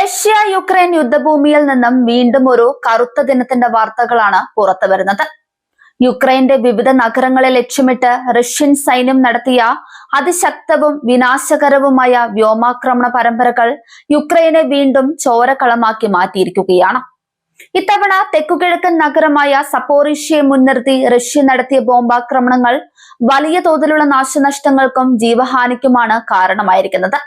Russia Ukraine യുദ്ധഭൂമിയിൽ നിന്നും വീണ്ടും ഒരു കറുത്ത ദിനത്തിന്റെ വാർത്തകളാണ് പുറത്തു വരുന്നത്. യുക്രൈന്റെ വിവിധ നഗരങ്ങളെ ലക്ഷ്യമിട്ട് റഷ്യൻ സൈന്യം നടത്തിയ അതിശക്തവും വിനാശകരവുമായ വ്യോമാക്രമണ പരമ്പരകൾ യുക്രൈനെ വീണ്ടും ചോരക്കളമാക്കി മാറ്റിയിരിക്കുകയാണ്. ഇത്തവണ തെക്കുകിഴക്കൻ നഗരമായ സപ്പോറിഷ്യയെ മുൻനിർത്തി റഷ്യ നടത്തിയ ബോംബാക്രമണങ്ങൾ വലിയ തോതിലുള്ള നാശനഷ്ടങ്ങൾക്കും ജീവഹാനിക്കുമാണ് കാരണമായിരിക്കുന്നത്.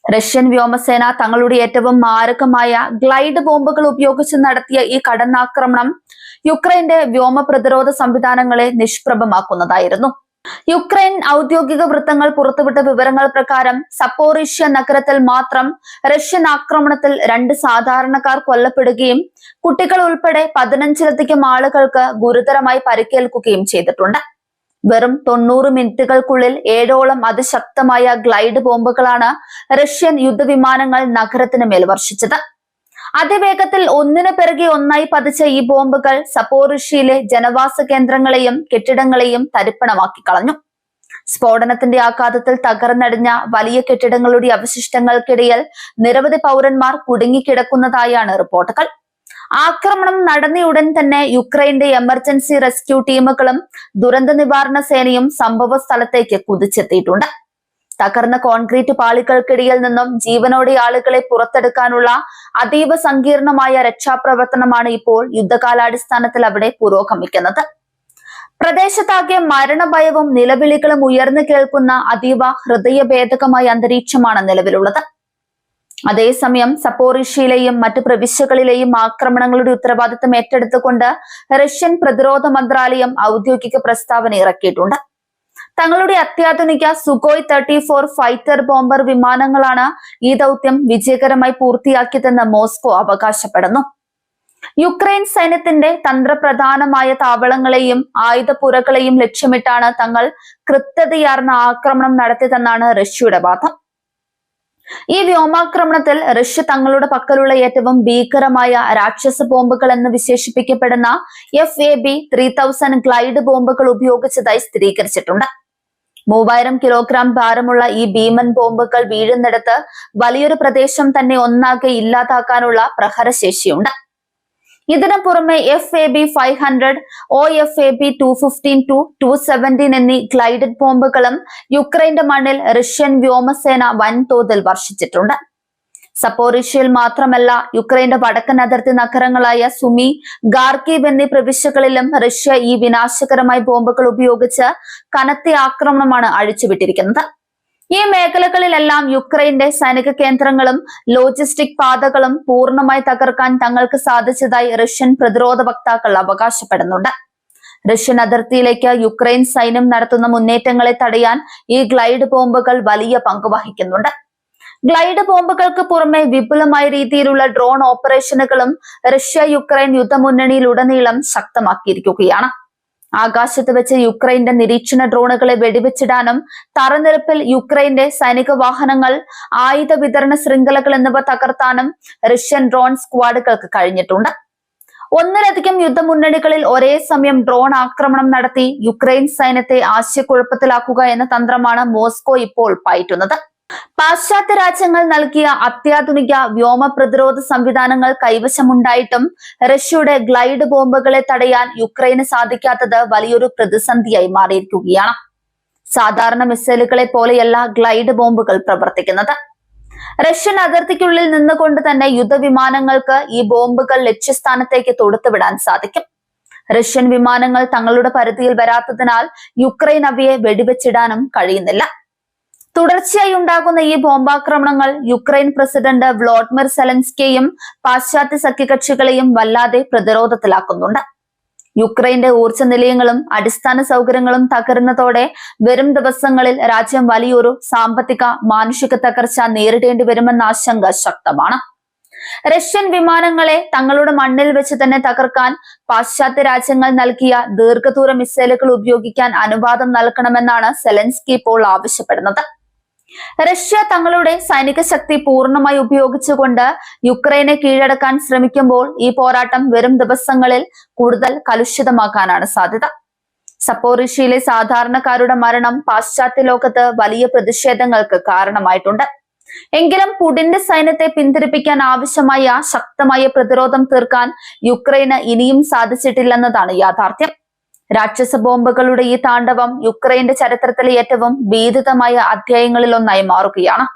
റഷ്യൻ വ്യോമസേന തങ്ങളുടെ ഏറ്റവും മാരകമായ ഗ്ലൈഡ് ബോംബുകൾ ഉപയോഗിച്ച് നടത്തിയ ഈ കടന്നാക്രമണം യുക്രൈന്റെ വ്യോമ പ്രതിരോധ സംവിധാനങ്ങളെ നിഷ്പ്രഭമാക്കുന്നതായിരുന്നു. യുക്രൈൻ ഔദ്യോഗിക വൃത്തങ്ങൾ പുറത്തുവിട്ട വിവരങ്ങൾ പ്രകാരം സപ്പോറിഷ്യ നഗരത്തിൽ മാത്രം റഷ്യൻ ആക്രമണത്തിൽ 2 സാധാരണക്കാർ കൊല്ലപ്പെടുകയും കുട്ടികൾ ഉൾപ്പെടെ 15ലധികം ആളുകൾക്ക് ഗുരുതരമായി പരിക്കേൽക്കുകയും ചെയ്തിട്ടുണ്ട്. വെറും 90 മിനിറ്റുകൾക്കുള്ളിൽ 7ഓളം അതിശക്തമായ ഗ്ലൈഡ് ബോംബുകളാണ് റഷ്യൻ യുദ്ധവിമാനങ്ങൾ നഗരത്തിന് മേൽ വർഷിച്ചത്. അതിവേഗത്തിൽ ഒന്നിനു പിറകെ ഒന്നായി പതിച്ച ഈ ബോംബുകൾ സപ്പോറിഷ്യയിലെ ജനവാസ കേന്ദ്രങ്ങളെയും കെട്ടിടങ്ങളെയും തരിപ്പണമാക്കി കളഞ്ഞു. സ്ഫോടനത്തിന്റെ ആഘാതത്തിൽ തകർന്നടിഞ്ഞ വലിയ കെട്ടിടങ്ങളുടെ അവശിഷ്ടങ്ങൾക്കിടയിൽ നിരവധി പൗരന്മാർ കുടുങ്ങിക്കിടക്കുന്നതായാണ് റിപ്പോർട്ടുകൾ. ആക്രമണം നടന്നയുടൻ തന്നെ യുക്രൈന്റെ എമർജൻസി റെസ്ക്യൂ ടീമുകളും ദുരന്ത നിവാരണ സേനയും സംഭവ സ്ഥലത്തേക്ക് കുതിച്ചെത്തിയിട്ടുണ്ട്. തകർന്ന കോൺക്രീറ്റ് പാളികൾക്കിടയിൽ നിന്നും ജീവനോടെ ആളുകളെ പുറത്തെടുക്കാനുള്ള അതീവ സങ്കീർണമായ രക്ഷാപ്രവർത്തനമാണ് ഇപ്പോൾ യുദ്ധകാലാടിസ്ഥാനത്തിൽ അവിടെ പുരോഗമിക്കുന്നത്. പ്രദേശത്താകെ മരണഭയവും നിലവിളികളും ഉയർന്നു കേൾക്കുന്ന അതീവ ഹൃദയഭേദകമായ അന്തരീക്ഷമാണ് നിലവിലുള്ളത്. അതേസമയം സപ്പോറിഷ്യയിലെയും മറ്റു പ്രവിശ്യകളിലെയും ആക്രമണങ്ങളുടെ ഉത്തരവാദിത്തം ഏറ്റെടുത്തുകൊണ്ട് റഷ്യൻ പ്രതിരോധ മന്ത്രാലയം ഔദ്യോഗിക പ്രസ്താവന ഇറക്കിയിട്ടുണ്ട്. തങ്ങളുടെ അത്യാധുനിക സുഖോയ് 34 ഫൈറ്റർ ബോംബർ വിമാനങ്ങളാണ് ഈ ദൗത്യം വിജയകരമായി പൂർത്തിയാക്കിയതെന്ന് മോസ്കോ അവകാശപ്പെടുന്നു. യുക്രൈൻ സൈന്യത്തിന്റെ തന്ത്രപ്രധാനമായ താവളങ്ങളെയും ആയുധപ്പുരകളെയും ലക്ഷ്യമിട്ടാണ് തങ്ങൾ കൃത്യതയാർന്ന ആക്രമണം നടത്തിയതെന്നാണ് റഷ്യയുടെ വാദം. ഈ വ്യോമാക്രമണത്തിൽ റഷ്യ തങ്ങളുടെ പക്കലുള്ള ഏറ്റവും ഭീകരമായ രാക്ഷസ ബോംബുകൾ എന്ന് വിശേഷിപ്പിക്കപ്പെടുന്ന FAB-3000 ഗ്ലൈഡ് ബോംബുകൾ ഉപയോഗിച്ചതായി സ്ഥിരീകരിച്ചിട്ടുണ്ട്. 3000 കിലോഗ്രാം ഭാരമുള്ള ഈ ഭീമൻ ബോംബുകൾ വീഴുന്നിടത്ത് വലിയൊരു പ്രദേശം തന്നെ ഒന്നാകെ ഇല്ലാതാക്കാനുള്ള പ്രഹരശേഷിയുണ്ട്. ഇതിനു പുറമെ FAB-500, OFAB-215-217 എന്നീ ഗ്ലൈഡഡ് ബോംബുകളും യുക്രൈന്റെ മണ്ണിൽ റഷ്യൻ വ്യോമസേന വൻതോതിൽ വർഷിച്ചിട്ടുണ്ട്. സപ്പോറിഷ്യയിൽ മാത്രമല്ല, യുക്രൈന്റെ വടക്കൻ അതിർത്തി നഗരങ്ങളായ സുമി, ഖാർക്കീവ് എന്നീ പ്രവിശ്യകളിലും റഷ്യ ഈ വിനാശകരമായ ബോംബുകൾ ഉപയോഗിച്ച് കനത്ത ആക്രമണമാണ് അഴിച്ചുവിട്ടിരിക്കുന്നത്. ഈ മേഖലകളിലെല്ലാം യുക്രൈന്റെ സൈനിക കേന്ദ്രങ്ങളും ലോജിസ്റ്റിക് പാതകളും പൂർണ്ണമായി തകർക്കാൻ തങ്ങൾക്ക് സാധിച്ചതായി റഷ്യൻ പ്രതിരോധ വക്താക്കൾ അവകാശപ്പെടുന്നുണ്ട്. റഷ്യൻ അതിർത്തിയിലേക്ക് യുക്രൈൻ സൈന്യം നടത്തുന്ന മുന്നേറ്റങ്ങളെ തടയാൻ ഈ ഗ്ലൈഡ് ബോംബുകൾ വലിയ പങ്ക് വഹിക്കുന്നുണ്ട്. ഗ്ലൈഡ് ബോംബുകൾക്ക് പുറമെ വിപുലമായ രീതിയിലുള്ള ഡ്രോൺ ഓപ്പറേഷനുകളും റഷ്യ യുക്രൈൻ യുദ്ധമുന്നണിയിലുടനീളം ശക്തമാക്കിയിരിക്കുകയാണ്. ആകാശത്ത് വെച്ച് യുക്രൈന്റെ നിരീക്ഷണ ഡ്രോണുകളെ വെടിവെച്ചിടാനും തറനിരപ്പിൽ യുക്രൈന്റെ സൈനിക വാഹനങ്ങൾ, ആയുധ വിതരണ ശൃംഖലകൾ എന്നിവ തകർത്താനും റഷ്യൻ ഡ്രോൺ സ്ക്വാഡുകൾക്ക് കഴിഞ്ഞിട്ടുണ്ട്. ഒന്നിലധികം യുദ്ധമുന്നണികളിൽ ഒരേ സമയം ഡ്രോൺ ആക്രമണം നടത്തി യുക്രൈൻ സൈന്യത്തെ ആശയക്കുഴപ്പത്തിലാക്കുക എന്ന തന്ത്രമാണ് മോസ്കോ ഇപ്പോൾ പയറ്റുന്നത്. പാശ്ചാത്യ രാജ്യങ്ങൾ നൽകിയ അത്യാധുനിക വ്യോമ പ്രതിരോധ സംവിധാനങ്ങൾ കൈവശമുണ്ടായിട്ടും റഷ്യയുടെ ഗ്ലൈഡ് ബോംബുകളെ തടയാൻ യുക്രൈന് സാധിക്കാത്തത് വലിയൊരു പ്രതിസന്ധിയായി മാറിയിരിക്കുകയാണ്. സാധാരണ മിസൈലുകളെ പോലെയല്ല ഗ്ലൈഡ് ബോംബുകൾ പ്രവർത്തിക്കുന്നത്. റഷ്യൻ അതിർത്തിക്കുള്ളിൽ നിന്നുകൊണ്ട് തന്നെ യുദ്ധവിമാനങ്ങൾക്ക് ഈ ബോംബുകൾ ലക്ഷ്യസ്ഥാനത്തേക്ക് തൊടുത്തുവിടാൻ സാധിക്കും. റഷ്യൻ വിമാനങ്ങൾ തങ്ങളുടെ പരിധിയിൽ വരാത്തതിനാൽ യുക്രൈൻ അവയെ വെടിവെച്ചിടാനും കഴിയുന്നില്ല. തുടർച്ചയായി ഉണ്ടാകുന്ന ഈ ബോംബാക്രമണങ്ങൾ യുക്രൈൻ പ്രസിഡന്റ് വ്ളോഡിമിർ സെലൻസ്കിയെയും പാശ്ചാത്യ സഖ്യകക്ഷികളെയും വല്ലാതെ പ്രതിരോധത്തിലാക്കുന്നുണ്ട്. യുക്രൈന്റെ ഊർജ്ജ നിലയങ്ങളും അടിസ്ഥാന സൗകര്യങ്ങളും തകരുന്നതോടെ വരും ദിവസങ്ങളിൽ രാജ്യം വലിയൊരു സാമ്പത്തിക, മാനുഷിക തകർച്ച നേരിടേണ്ടി വരുമെന്ന ആശങ്ക ശക്തമാണ്. റഷ്യൻ വിമാനങ്ങളെ തങ്ങളുടെ മണ്ണിൽ വെച്ച് തന്നെ തകർക്കാൻ പാശ്ചാത്യ രാജ്യങ്ങൾ നൽകിയ ദീർഘദൂര മിസൈലുകൾ ഉപയോഗിക്കാൻ അനുവാദം നൽകണമെന്നാണ് സെലൻസ്കി ഇപ്പോൾ ആവശ്യപ്പെടുന്നത്. റഷ്യ തങ്ങളുടെ സൈനിക ശക്തി പൂർണ്ണമായി ഉപയോഗിച്ചുകൊണ്ട് യുക്രൈനെ കീഴടക്കാൻ ശ്രമിക്കുമ്പോൾ ഈ പോരാട്ടം വരും ദിവസങ്ങളിൽ കൂടുതൽ കലുഷിതമാക്കാനാണ് സാധ്യത. സപ്പോറിഷ്യയിലെ സാധാരണക്കാരുടെ മരണം പാശ്ചാത്യ ലോകത്ത് വലിയ പ്രതിഷേധങ്ങൾക്ക് കാരണമായിട്ടുണ്ട്. എങ്കിലും പുടിന്റെ സൈന്യത്തെ പിന്തിരിപ്പിക്കാൻ ആവശ്യമായ ശക്തമായ പ്രതിരോധം തീർക്കാൻ യുക്രൈന് ഇനിയും സാധിച്ചിട്ടില്ലെന്നതാണ് യാഥാർത്ഥ്യം. രാക്ഷസ ബോംബുകളുടെ ഈ താണ്ഡവം യുക്രൈന്റെ ചരിത്രത്തിലെ ഏറ്റവും ഭീതിതമായ അധ്യായങ്ങളിൽ ഒന്നായി മാറുകയാണ്.